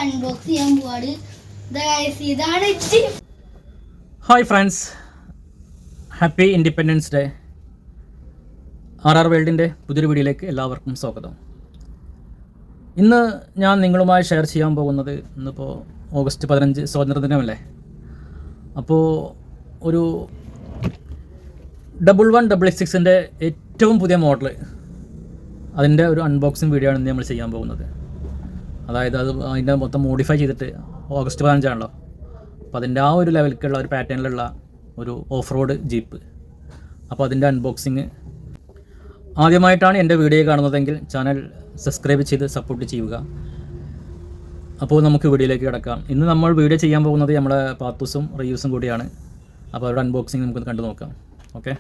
Unbox ചെയ്യാൻ പോവാണ്. ഇതാണ് hi friends, happy independence day. RR വേൾഡിൻ്റെ പുതിയൊരു വീഡിയോയിലേക്ക് എല്ലാവർക്കും സ്വാഗതം. ഇന്ന് ഞാൻ നിങ്ങളുമായി ഷെയർ ചെയ്യാൻ പോകുന്നത്, ഇന്നിപ്പോൾ ഓഗസ്റ്റ് 15 സ്വാതന്ത്ര്യദിനമല്ലേ. അപ്പോൾ ഒരു 1166ൻ്റെ ഏറ്റവും പുതിയ മോഡൽ, അതിൻ്റെ ഒരു അൺബോക്സിങ് വീഡിയോ ആണ് ഇന്ന് നമ്മൾ ചെയ്യാൻ പോകുന്നത്. അതായത് അതിൻ്റെ മൊത്തം മോഡിഫൈ ചെയ്തിട്ട് ഓഗസ്റ്റ് 15 ആണല്ലോ, അപ്പോൾ അതിൻ്റെ ആ ഒരു ലെവലിലേക്കുള്ള ഒരു പാറ്റേണിലുള്ള ഒരു ഓഫ് റോഡ് ജീപ്പ്. അപ്പോൾ അതിൻ്റെ അൺബോക്സിങ് ആദ്യമായിട്ടാണ് എൻ്റെ വീഡിയോ കാണുന്നതെങ്കിൽ ചാനൽ സബ്സ്ക്രൈബ് ചെയ്ത് സപ്പോർട്ട് ചെയ്യുക. അപ്പോൾ നമുക്ക് വീഡിയോയിലേക്ക് കിടക്കാം. ഇന്ന് നമ്മൾ വീഡിയോ ചെയ്യാൻ പോകുന്നത് നമ്മുടെ പാത്തൂസും റിയൂസും കൂടിയാണ്. അപ്പോൾ അവരുടെ അൺബോക്സിങ് നമുക്കൊന്ന് കണ്ടു നോക്കാം. ഓക്കെ,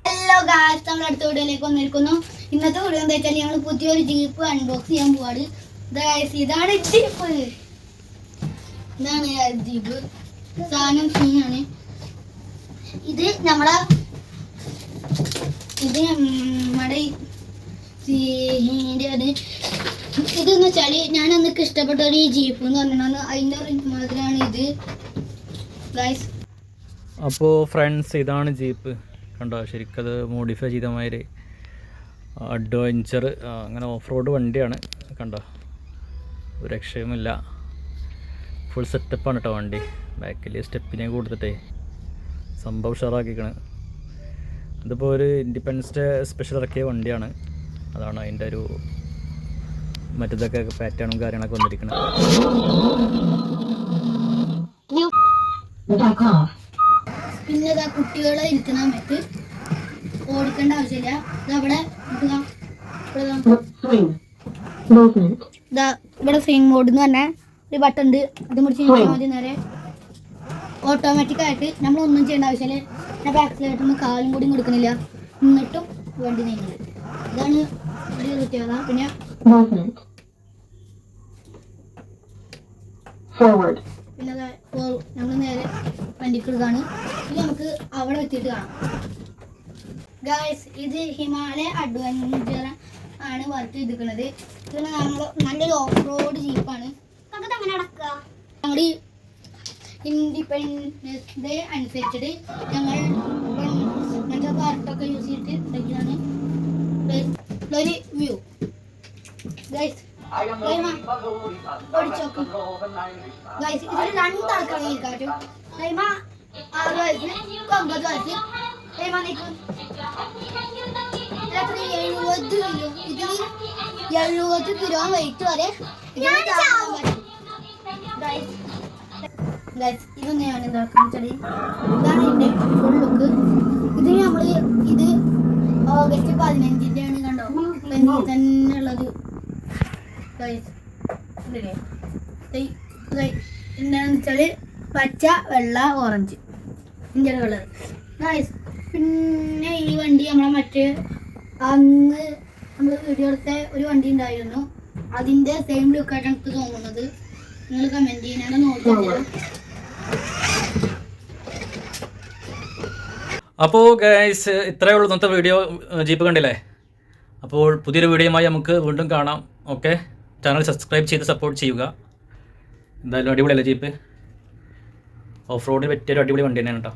ഹലോ ഗായ്സ്, നമ്മൾ അടുത്ത വീഡിയോയിലേക്ക് വന്നിരിക്കുന്നു. ഇന്നത്തെ വീഡിയോ എന്താ വെച്ചാൽ ഞങ്ങൾ പുതിയൊരു ജീപ്പ് അൺബോക്സ് ചെയ്യാൻ പോവാണ്. ഇതാണ് ജീപ്പ്, ഇതാണ് ജീപ്പ്. സാധനം ആണ് ഇത്. നമ്മുടെ ഇതെന്ന് വെച്ചാല് ഞാൻ അന്നൊക്കെ ഇഷ്ടപ്പെട്ട ഒരു ജീപ്പ് എന്ന് പറഞ്ഞാൽ അതിൻ്റെ മാതിരിയാണ് ഇത് ഗൈസ്. അപ്പോൾ ഫ്രണ്ട്സ്, ഇതാണ് ജീപ്പ്. കണ്ടോ, ശരിക്കത് മോഡിഫൈ ചെയ്ത മാതിരി അഡ്വഞ്ചർ അങ്ങനെ ഓഫ് റോഡ് വണ്ടിയാണ്. കണ്ടോ, ഒരു രക്ഷയുമില്ല. ഫുൾ സെറ്റപ്പാണ് കേട്ടോ വണ്ടി. ബാക്കിൽ സ്റ്റെപ്പിനെ കൊടുത്തിട്ടേ സംഭവം ഉഷാറാക്കിക്കണ്. ഇതിപ്പോൾ ഒരു ഇൻഡിപെൻഡൻസ് ഡേ സ്പെഷ്യൽ ഇറക്കിയ വണ്ടിയാണ്. അതാണ് അതിൻ്റെ ഒരു മറ്റേതൊക്കെ പാറ്റേണും കാര്യങ്ങളൊക്കെ വന്നിരിക്കുന്നത്. പിന്നെ ഇതാ കുട്ടികളെ ഇരിക്കുന്ന സമയത്ത് ഓടിക്കേണ്ട ആവശ്യമില്ല. ഇതവിടെ ഇവിടെ സ്വിംഗ് മോഡ് എന്ന് പറഞ്ഞാൽ ഒരു ബട്ടൺ ഉണ്ട്. അത് മുടിച്ച് മതി. നേരെ ഓട്ടോമാറ്റിക് ആയിട്ട് നമ്മളൊന്നും ചെയ്യേണ്ട ആവശ്യമില്ല. ഞാൻ ബാക്കിലായിട്ടൊന്നും കാലും കൂടി കൊടുക്കണില്ല, എന്നിട്ടും വണ്ടി നീങ്ങുന്നത്. ഇതാണ് ഒരു പ്രത്യേകത. പിന്നെ നമ്മൾ നേരെ വണ്ടിക്ക് എടുക്കാണ്. ഇത് നമുക്ക് അവിടെ വെച്ചിട്ട് കാണാം ഗായ്സ്. ഇത് ഹിമാലയ അഡ്വഞ്ചർ ആണ് വർക്ക് ചെയ്തിരിക്കുന്നത്. ഇത് നമ്മൾ നല്ലൊരു ഓഫ് റോഡ് ജീപ്പാണ്. ഞങ്ങൾ ഇൻഡിപെൻഡൻസ് ഡേ അനുസരിച്ചിട്ട് ഞങ്ങൾ മറ്റേ പാർട്ടൊക്കെ യൂസ് ചെയ്തിട്ട് ഇതൊക്കെയാണ് ഒരു വ്യൂ ഗൈസ്. ഓടിച്ചോക്ക് ഗൈസ്. ഇതിൽ 2 ആൾക്കാരെ ഇരിക്കാറ്റും. 6 വയസ്സ്, 9 വയസ്സ്. 70 കിലോ. ഇതിൽ 70 കിലോ വെയിറ്റ് വരെ ഗൈസ്. ഇതൊന്നെയാണ് എന്താക്കാൻ വെച്ചാൽ ഇതാണ് ഇതിൻ്റെ ഫുൾ ലുക്ക്. ഇത് നമ്മൾ ഇത് ഓഗസ്റ്റ് 15 ആണ്. കണ്ടോ, തന്നെ ഉള്ളത് ഗൈസ്. എന്താണെന്ന് വെച്ചാൽ പച്ച, വെള്ള, ഓറഞ്ച് ഇന്ത്യയുടെ കളർ ഗൈസ്. പിന്നെ ഈ വണ്ടി നമ്മളെ മറ്റേ അന്ന് നമ്മൾ വീഡിയോ എടുത്ത ഒരു വണ്ടി ഉണ്ടായിരുന്നു, അതിൻ്റെ സെയിം ലുക്കായിട്ട് എനിക്ക് തോന്നുന്നത്. നിങ്ങൾ കമൻറ്റ് ചെയ്യാനാണ് നോക്കിയത്. അപ്പോൾ ഗൈസ്, ഇത്രയേ ഉള്ളൂ ഇന്നത്തെ വീഡിയോ. ജീപ്പ് കണ്ടില്ലേ. അപ്പോൾ പുതിയൊരു വീഡിയോയുമായി നമുക്ക് വീണ്ടും കാണാം. ഓക്കെ, ചാനൽ സബ്സ്ക്രൈബ് ചെയ്ത് സപ്പോർട്ട് ചെയ്യുക. എന്തായാലും അടിപൊളിയല്ലേ ജീപ്പ്. ഓഫ് റോഡിൽ പറ്റിയൊരു അടിപൊളി വണ്ടി തന്നെയാണ് കേട്ടോ.